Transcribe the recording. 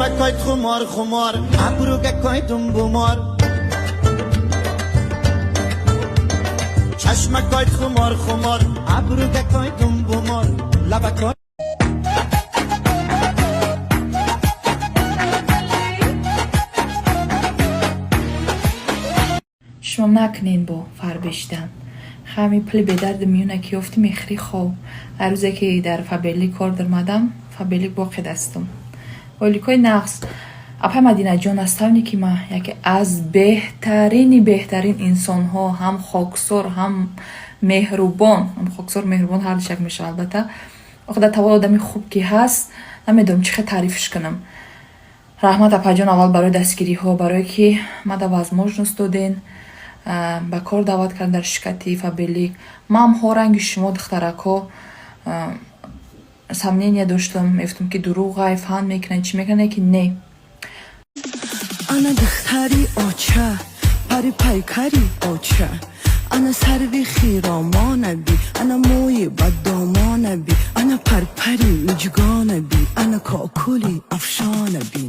چشمکای خمار خمار ابروگکای دم بمار چشمکای خمار خمار ابروگکای دم بمار لبکای شما نکنین با فربشتن خمی پلی به درد میونه که افتی مخری خو هر روزه که در فابلی کار درمدم فابلی باقی دستم ولیکوی نقص اپا مدینه جان استونی که ما یکی از بهترین انسان ها هم خاکسار هم مهربان هر شک میشه البته خدا توال آدمی خوب که هست نمیدونم چه تعریفش کنم رحمت اپا جان اول برای دستگیری ها برای که ما دا возможность دادین با کار دعوت کردن در شرکتی فابلی ما هم هورنگ شما دخترکا سمنینیه داشتم میفتم که دروغ فهم میکنن چی میکنن که نه انا دختری آچه پری پیکری آچه انا سروی خیرامان بی انا موی بدامان بی انا پرپری مجگان بی انا کاکولی افشان بی